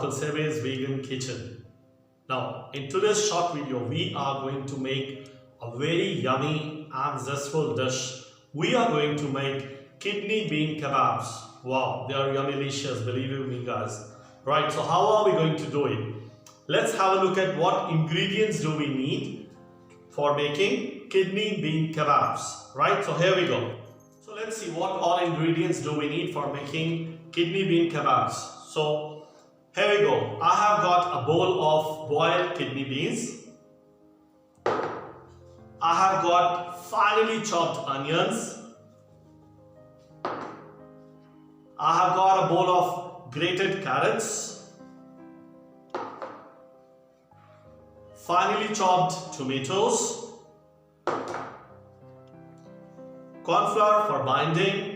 welcome SABBY'S Vegan Kitchen. Now, in today's short video, we are going to make a very yummy and zestful dish. We are going to make kidney bean kebabs. Wow, they are yummy delicious, believe you me guys. Right, so how are we going to do it? Let's have a look at what ingredients do we need for making kidney bean kebabs. Right, so here we go. So let's see what all ingredients do we need for making kidney bean kebabs. So here we go. I have got a bowl of boiled kidney beans. I have got finely chopped onions. I have got a bowl of grated carrots. Finely chopped tomatoes. Corn flour for binding.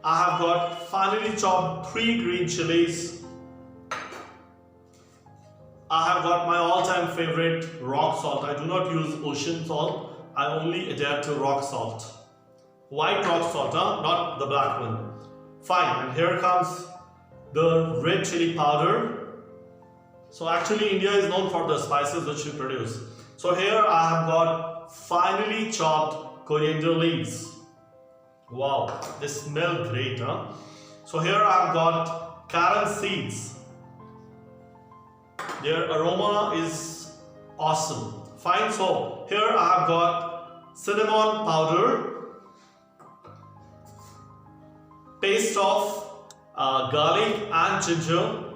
I have got finely chopped 3 green chilies. I have got my all-time favorite rock salt. I do not use ocean salt. I only adhere to rock salt. White rock salt, not the black one. Fine, and here comes the red chili powder. So actually India is known for the spices which we produce. So here I have got finely chopped coriander leaves. Wow, they smell great, huh? So here I've got carom seeds. Their aroma is awesome. Fine, so here I've got cinnamon powder, paste of garlic and ginger,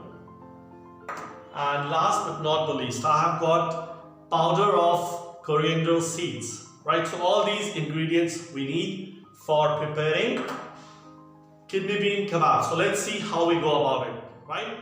and last but not the least, I have got powder of coriander seeds. Right, so all these ingredients we need for preparing kidney bean kebab. So let's see how we go about it, right?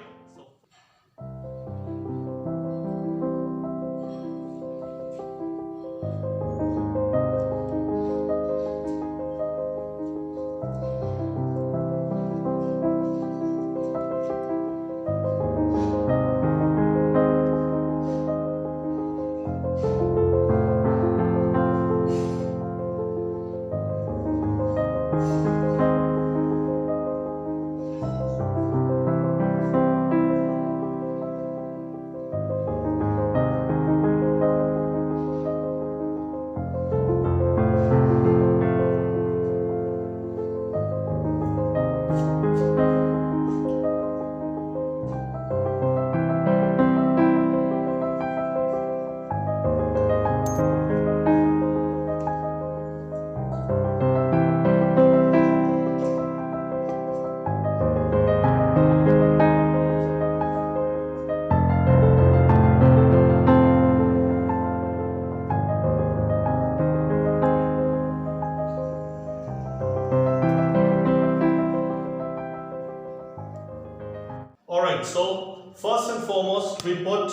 Alright, so first and foremost we put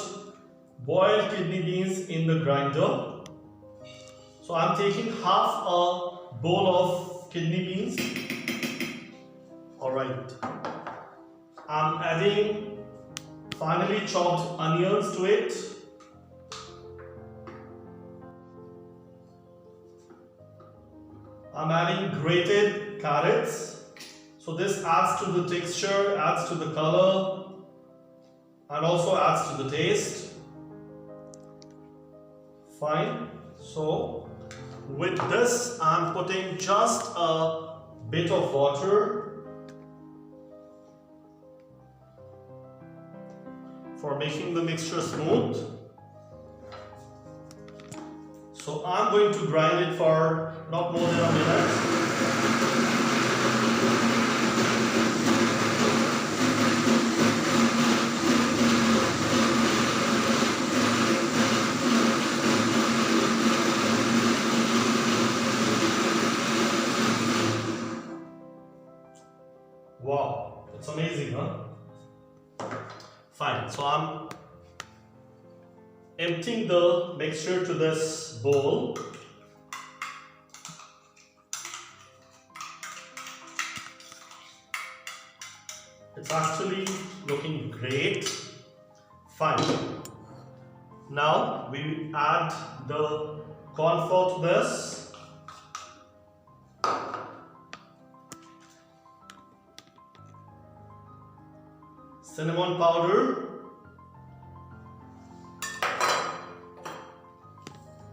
boiled kidney beans in the grinder. So I'm taking half a bowl of kidney beans. Alright, I'm adding finely chopped onions to it. I'm adding grated carrots. So this adds to the texture, adds to the color, and also adds to the taste. Fine. So with this, I'm putting just a bit of water for making the mixture smooth. So I'm going to grind it for not more than a minute. Wow, that's amazing, huh? Fine, so I'm emptying the mixture to this bowl. It's actually looking great. Fine. Now we add the corn flour to this. cinnamon powder,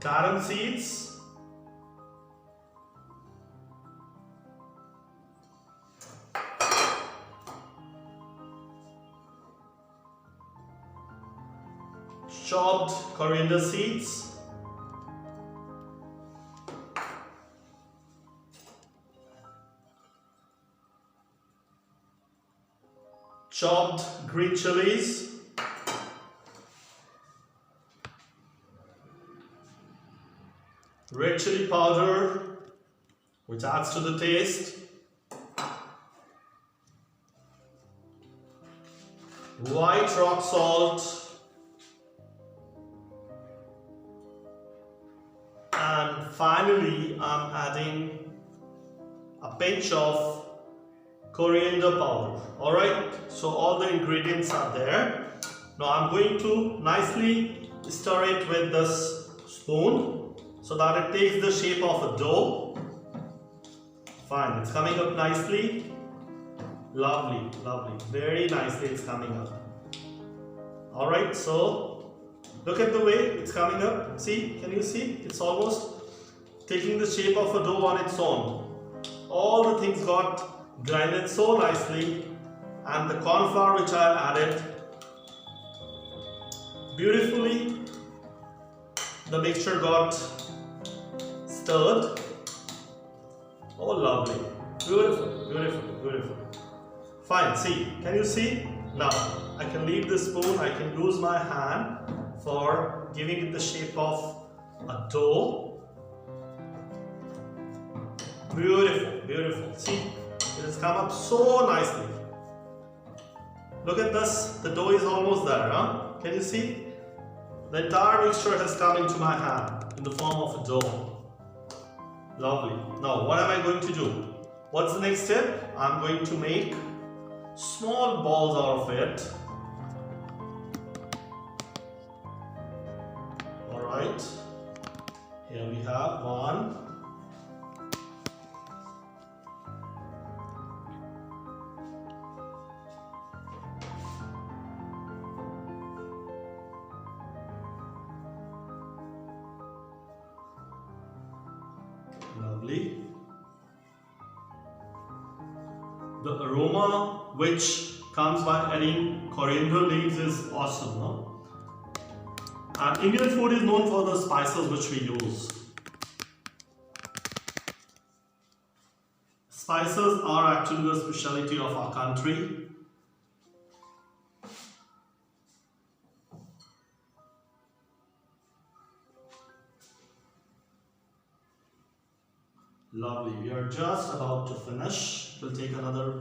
carom seeds, chopped coriander seeds, chopped green chilies, red chili powder, which adds to the taste, white rock salt, and finally I'm adding a pinch of coriander powder. Alright, so all the ingredients are there. Now I'm going to nicely stir it with this spoon so that it takes the shape of a dough. Fine, it's coming up nicely. Lovely, lovely, very nicely it's coming up. Alright, so look at the way it's coming up. See, can you see? It's almost taking the shape of a dough on its own. All the things got grinded so nicely, and the corn flour which I added beautifully, the mixture got stirred. Oh lovely, beautiful, beautiful, beautiful. Fine, see, can you see? Now I can leave the spoon, I can use my hand for giving it the shape of a dough. Beautiful, beautiful, see, it has come up so nicely. Look at this, the dough is almost there, huh? Can you see? The entire mixture has come into my hand in the form of a dough. Lovely. Now what am I going to do? What's the next step? I'm going to make small balls out of it. Alright, here we have one. Lovely. The aroma which comes by adding coriander leaves is awesome, no? And Indian food is known for the spices which we use. Spices are actually the specialty of our country. Lovely, we are just about to finish. It will take another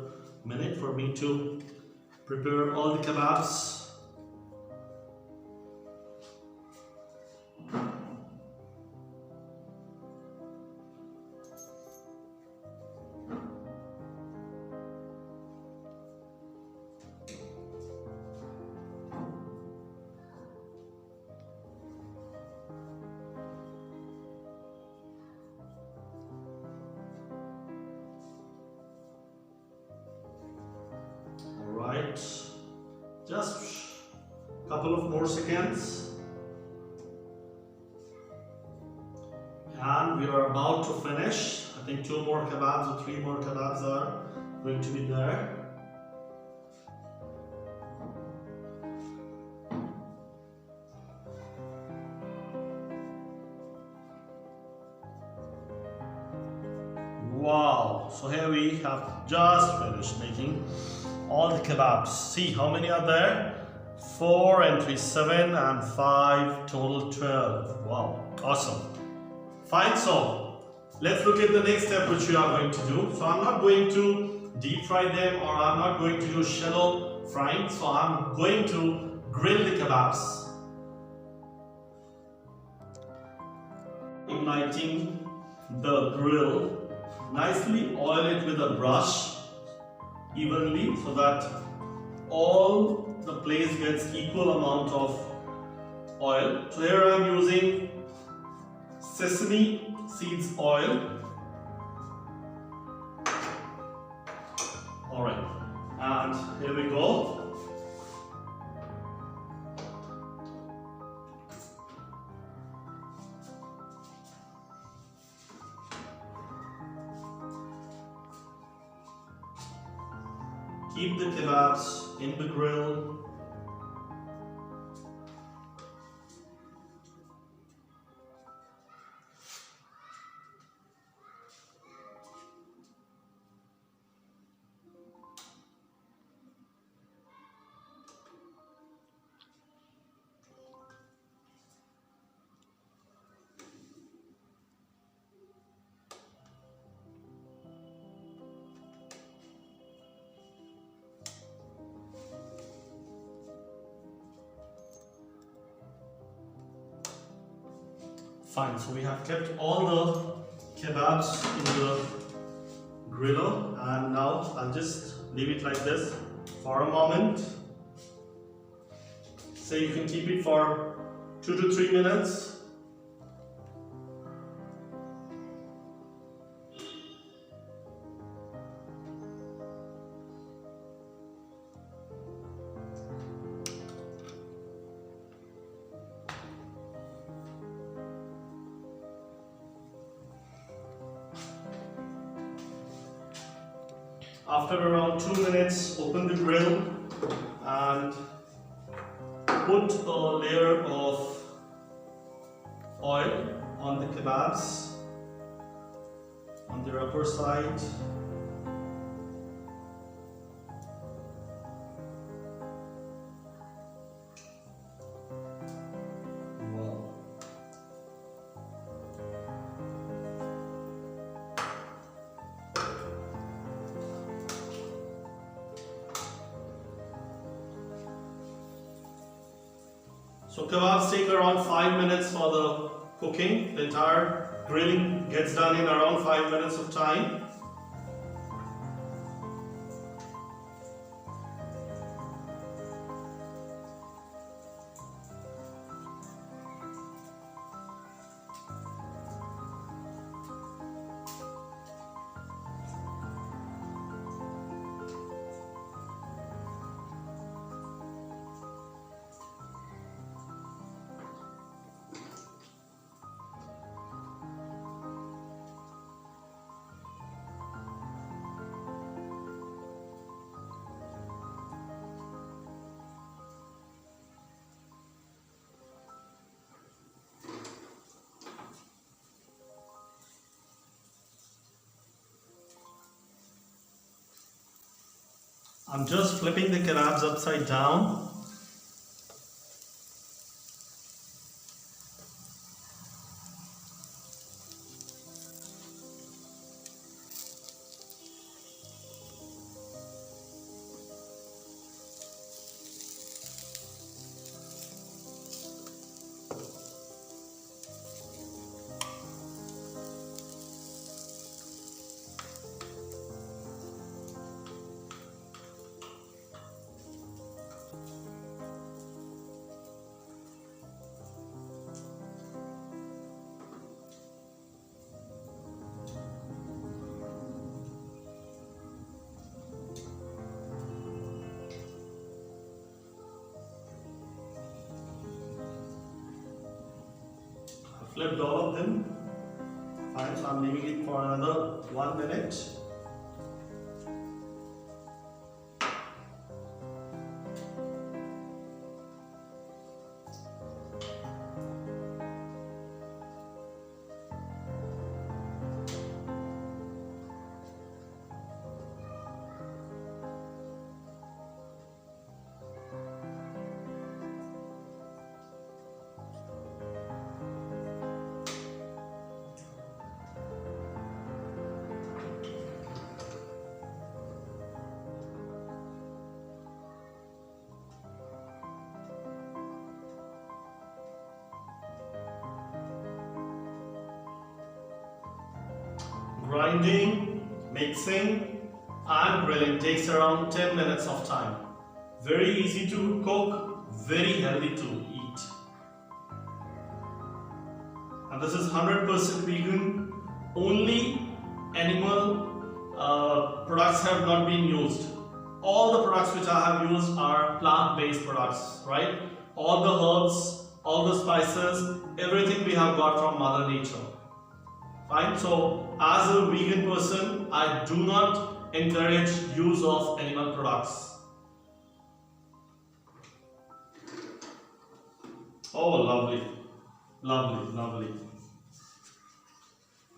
minute for me to prepare all the kebabs. Just a couple of more seconds and we are about to finish. I think 2 more kebabs or 3 more kebabs are going to be there. Wow, so here we have just finished making all the kebabs. See how many are there? 4 and 3, 7 and 5, total 12. Wow, awesome. Fine, so let's look at the next step which we are going to do. So I'm not going to deep fry them, or I'm not going to do shallow frying. So I'm going to grill the kebabs. Igniting the grill, nicely oil it with a brush evenly so that all the place gets equal amount of oil. So here I am using sesame seeds oil. Alright, and here we go. keep the kebabs in the grill. Fine, so we have kept all the kebabs in the griller, and now I'll just leave it like this for a moment. Say you can keep it for 2 to 3 minutes. After around 2 minutes, open the grill and put a layer of oil on the kebabs on the upper side. So kebabs take around 5 minutes for the cooking. The entire grilling gets done in around 5 minutes of time. I'm just flipping the kebabs upside down. Flipped all of them. Fine, so I'm leaving it for another 1 minute. Grinding, mixing and grilling takes around 10 minutes of time. Very easy to cook, very healthy to eat. And this is 100% vegan. Only animal products have not been used. All the products which I have used are plant-based products, right? All the herbs, all the spices, everything we have got from Mother Nature. Fine, so as a vegan person, I do not encourage use of animal products. Oh, lovely, lovely, lovely.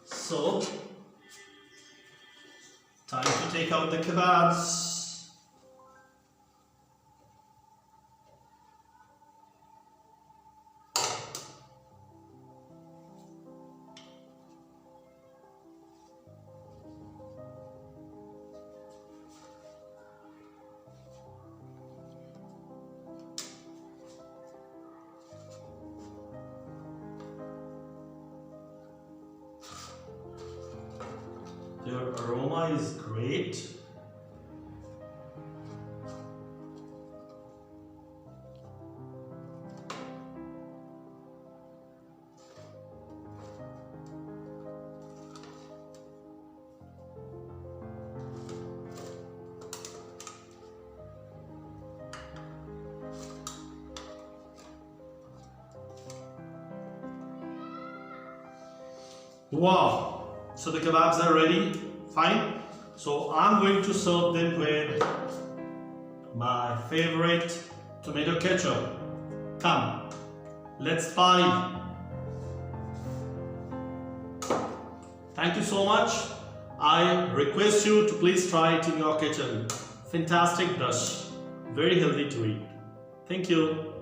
So, time to take out the kebabs. Their aroma is great. Wow! So the kebabs are ready, fine. So I'm going to serve them with my favorite tomato ketchup. Come, let's party. Thank you so much. I request you to please try it in your kitchen. Fantastic dish, very healthy to eat. Thank you.